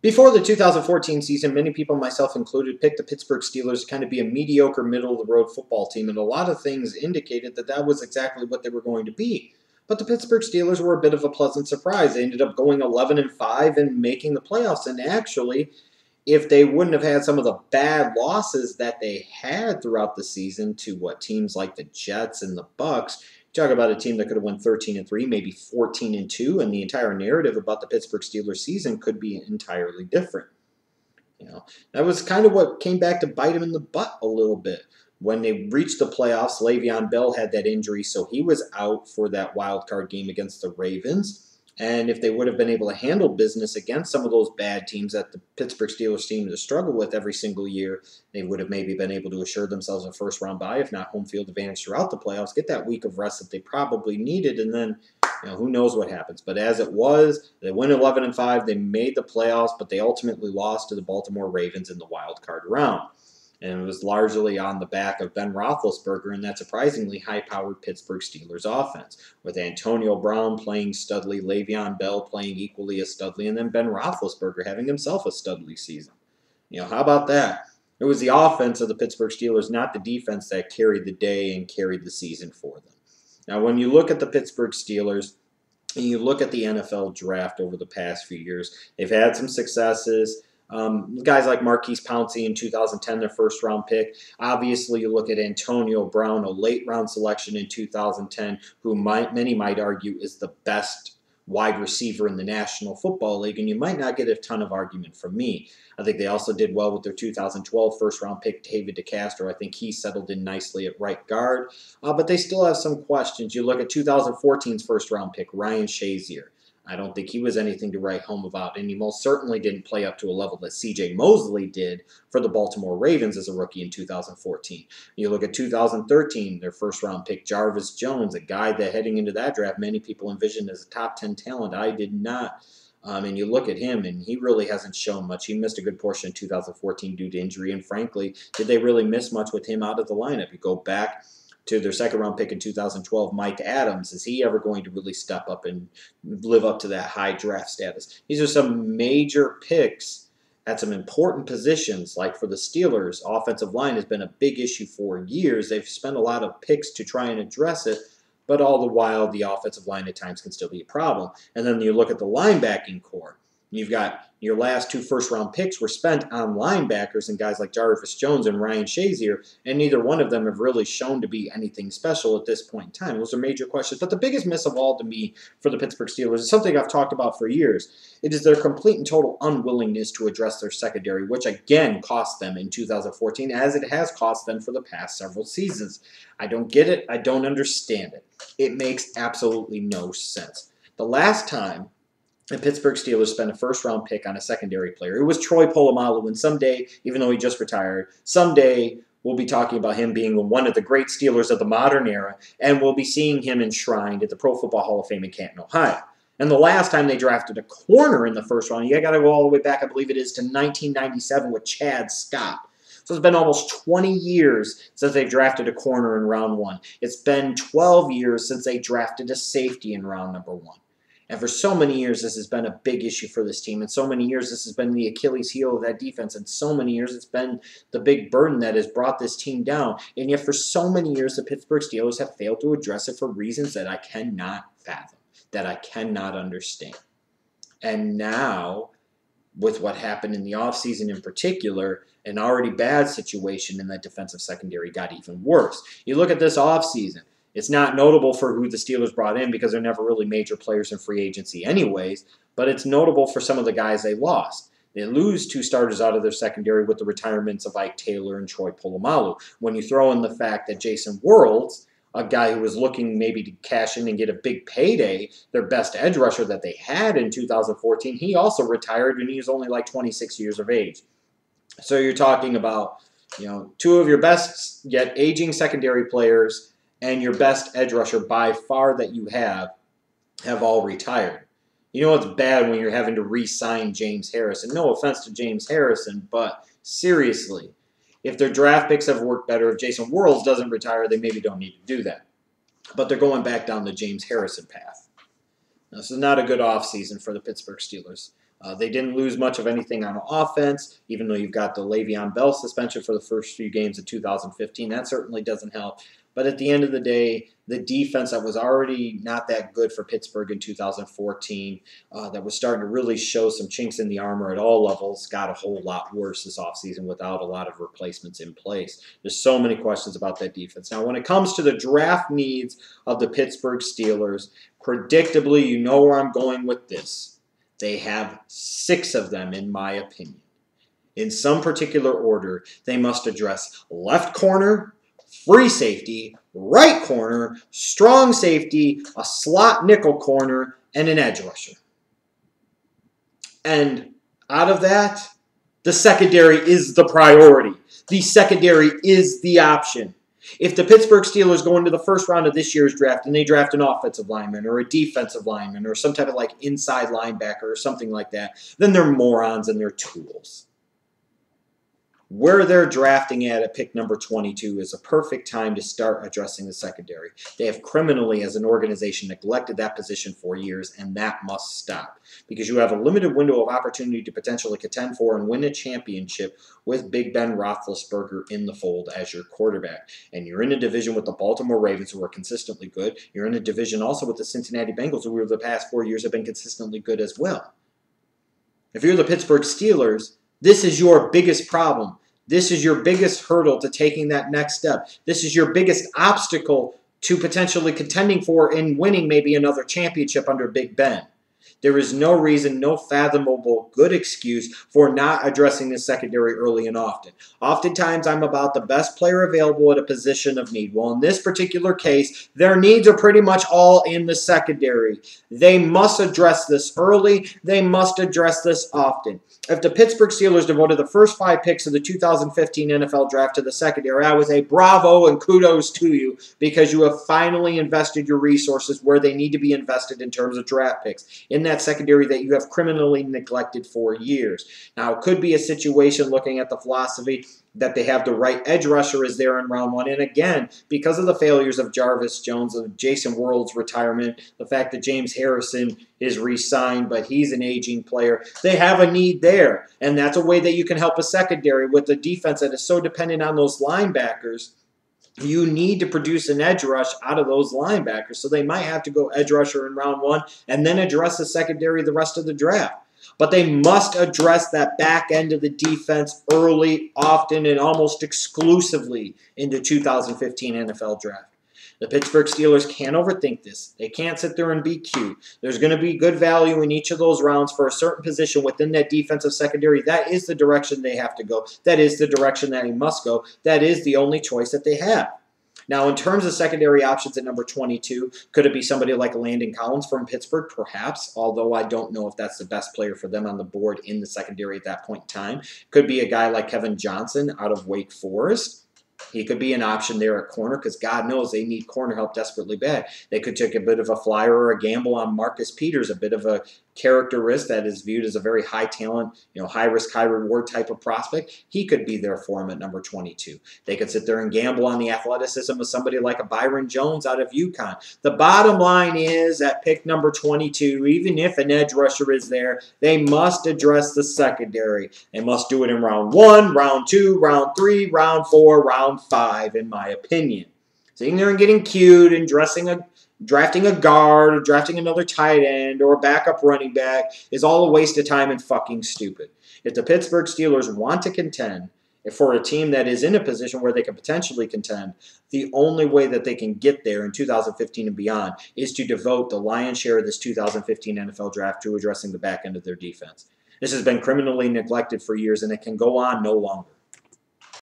Before the 2014 season, many people, myself included, picked the Pittsburgh Steelers to kind of be a mediocre, middle-of-the-road football team, and a lot of things indicated that that was exactly what they were going to be. But the Pittsburgh Steelers were a bit of a pleasant surprise. They ended up going 11-5 and making the playoffs, and actually, if they wouldn't have had some of the bad losses that they had throughout the season to teams like the Jets and the Bucks, talk about a team that could have won 13-3, maybe 14-2, and the entire narrative about the Pittsburgh Steelers season could be entirely different. That was kind of what came back to bite him in the butt a little bit. When they reached the playoffs, Le'Veon Bell had that injury, so he was out for that wild card game against the Ravens. And if they would have been able to handle business against some of those bad teams that the Pittsburgh Steelers seem to struggle with every single year, they would have maybe been able to assure themselves a first-round bye, if not home field advantage throughout the playoffs, get that week of rest that they probably needed, and then who knows what happens. But as it was, they went 11-5, they made the playoffs, but they ultimately lost to the Baltimore Ravens in the wild card round. And it was largely on the back of Ben Roethlisberger and that surprisingly high-powered Pittsburgh Steelers offense, with Antonio Brown playing studly, Le'Veon Bell playing equally as studly, and then Ben Roethlisberger having himself a studly season. How about that? It was the offense of the Pittsburgh Steelers, not the defense, that carried the day and carried the season for them. Now, when you look at the Pittsburgh Steelers, and you look at the NFL draft over the past few years, they've had some successes. Guys like Marquise Pouncey in 2010, their first-round pick. Obviously, you look at Antonio Brown, a late-round selection in 2010, who many might argue is the best wide receiver in the National Football League, and you might not get a ton of argument from me. I think they also did well with their 2012 first-round pick, David DeCastro. I think he settled in nicely at right guard, but they still have some questions. You look at 2014's first-round pick, Ryan Shazier. I don't think he was anything to write home about, and he most certainly didn't play up to a level that C.J. Mosley did for the Baltimore Ravens as a rookie in 2014. You look at 2013, their first-round pick, Jarvis Jones, a guy that heading into that draft many people envisioned as a top 10 talent. I did not. And you look at him, and he really hasn't shown much. He missed a good portion in 2014 due to injury, and frankly, did they really miss much with him out of the lineup? You go back to their second-round pick in 2012, Mike Adams. Is he ever going to really step up and live up to that high draft status? These are some major picks at some important positions, like for the Steelers. Offensive line has been a big issue for years. They've spent a lot of picks to try and address it, but all the while, the offensive line at times can still be a problem. And then you look at the linebacking core. You've got your last two first-round picks were spent on linebackers and guys like Jarvis Jones and Ryan Shazier, and neither one of them have really shown to be anything special at this point in time. Those are major questions. But the biggest miss of all to me for the Pittsburgh Steelers is something I've talked about for years. It is their complete and total unwillingness to address their secondary, which again cost them in 2014, as it has cost them for the past several seasons. I don't get it. I don't understand it. It makes absolutely no sense. The last time the Pittsburgh Steelers spent a first-round pick on a secondary player, it was Troy Polamalu, and someday, even though he just retired, someday we'll be talking about him being one of the great Steelers of the modern era, and we'll be seeing him enshrined at the Pro Football Hall of Fame in Canton, Ohio. And the last time they drafted a corner in the first round, you got to go all the way back, I believe it is, to 1997 with Chad Scott. So it's been almost 20 years since they drafted a corner in round one. It's been 12 years since they drafted a safety in round number one. And for so many years, this has been a big issue for this team. And so many years, this has been the Achilles heel of that defense. And so many years, it's been the big burden that has brought this team down. And yet, for so many years, the Pittsburgh Steelers have failed to address it for reasons that I cannot fathom, that I cannot understand. And now, with what happened in the offseason in particular, an already bad situation in that defensive secondary got even worse. You look at this offseason. It's not notable for who the Steelers brought in because they're never really major players in free agency anyways, but it's notable for some of the guys they lost. They lose two starters out of their secondary with the retirements of Ike Taylor and Troy Polamalu. When you throw in the fact that Jason Worlds, a guy who was looking maybe to cash in and get a big payday, their best edge rusher that they had in 2014, he also retired and he was only like 26 years of age. So you're talking about, two of your best yet aging secondary players and your best edge rusher by far that you have all retired. You know it's bad when you're having to re-sign James Harrison. No offense to James Harrison, but seriously, if their draft picks have worked better, if Jason Worlds doesn't retire, they maybe don't need to do that. But they're going back down the James Harrison path. Now, this is not a good offseason for the Pittsburgh Steelers. They didn't lose much of anything on offense, even though you've got the Le'Veon Bell suspension for the first few games of 2015. That certainly doesn't help. But at the end of the day, the defense that was already not that good for Pittsburgh in 2014, that was starting to really show some chinks in the armor at all levels, got a whole lot worse this offseason without a lot of replacements in place. There's so many questions about that defense. Now, when it comes to the draft needs of the Pittsburgh Steelers, predictably, you know where I'm going with this. They have 6 of them, in my opinion. In some particular order, they must address left corner, free safety, right corner, strong safety, a slot nickel corner, and an edge rusher. And out of that, the secondary is the priority. The secondary is the option. If the Pittsburgh Steelers go into the first round of this year's draft and they draft an offensive lineman or a defensive lineman or some type of like inside linebacker or something like that, then they're morons and they're tools. Where they're drafting at pick number 22 is a perfect time to start addressing the secondary. They have criminally, as an organization, neglected that position for years, and that must stop. Because you have a limited window of opportunity to potentially contend for and win a championship with Big Ben Roethlisberger in the fold as your quarterback. And you're in a division with the Baltimore Ravens, who are consistently good. You're in a division also with the Cincinnati Bengals, who over the past 4 years have been consistently good as well. If you're the Pittsburgh Steelers, this is your biggest problem. This is your biggest hurdle to taking that next step. This is your biggest obstacle to potentially contending for and winning maybe another championship under Big Ben. There is no reason, no fathomable good excuse for not addressing the secondary early and often. Oftentimes, I'm about the best player available at a position of need. Well, in this particular case, their needs are pretty much all in the secondary. They must address this early. They must address this often. If the Pittsburgh Steelers devoted the first 5 picks of the 2015 NFL Draft to the secondary, I would say bravo and kudos to you, because you have finally invested your resources where they need to be invested in terms of draft picks, in that secondary that you have criminally neglected for years. Now, it could be a situation, looking at the philosophy, that they have the right edge rusher is there in round 1. And again, because of the failures of Jarvis Jones, of Jason World's retirement, the fact that James Harrison is re-signed, but he's an aging player, they have a need there. And that's a way that you can help a secondary with a defense that is so dependent on those linebackers. You need to produce an edge rush out of those linebackers. So they might have to go edge rusher in round 1 and then address the secondary the rest of the draft. But they must address that back end of the defense early, often, and almost exclusively in the 2015 NFL Draft. The Pittsburgh Steelers can't overthink this. They can't sit there and be cute. There's going to be good value in each of those rounds for a certain position within that defensive secondary. That is the direction they have to go. That is the direction that he must go. That is the only choice that they have. Now, in terms of secondary options at number 22, could it be somebody like Landon Collins from Pittsburgh? Perhaps, although I don't know if that's the best player for them on the board in the secondary at that point in time. Could be a guy like Kevin Johnson out of Wake Forest. He could be an option there at corner, because God knows they need corner help desperately bad. They could take a bit of a flyer or a gamble on Marcus Peters, a bit of a character risk that is viewed as a very high talent, high risk, high reward type of prospect. He could be there for him at number 22. They could sit there and gamble on the athleticism of somebody like a Byron Jones out of UConn. The bottom line is, at pick number 22, even if an edge rusher is there, they must address the secondary. They must do it in round 1, round 2, round 3, round 4, round 5, in my opinion. Sitting there and getting cute and drafting a guard or drafting another tight end or a backup running back is all a waste of time and fucking stupid. If the Pittsburgh Steelers want to contend, if for a team that is in a position where they can potentially contend, the only way that they can get there in 2015 and beyond is to devote the lion's share of this 2015 NFL Draft to addressing the back end of their defense. This has been criminally neglected for years, and it can go on no longer.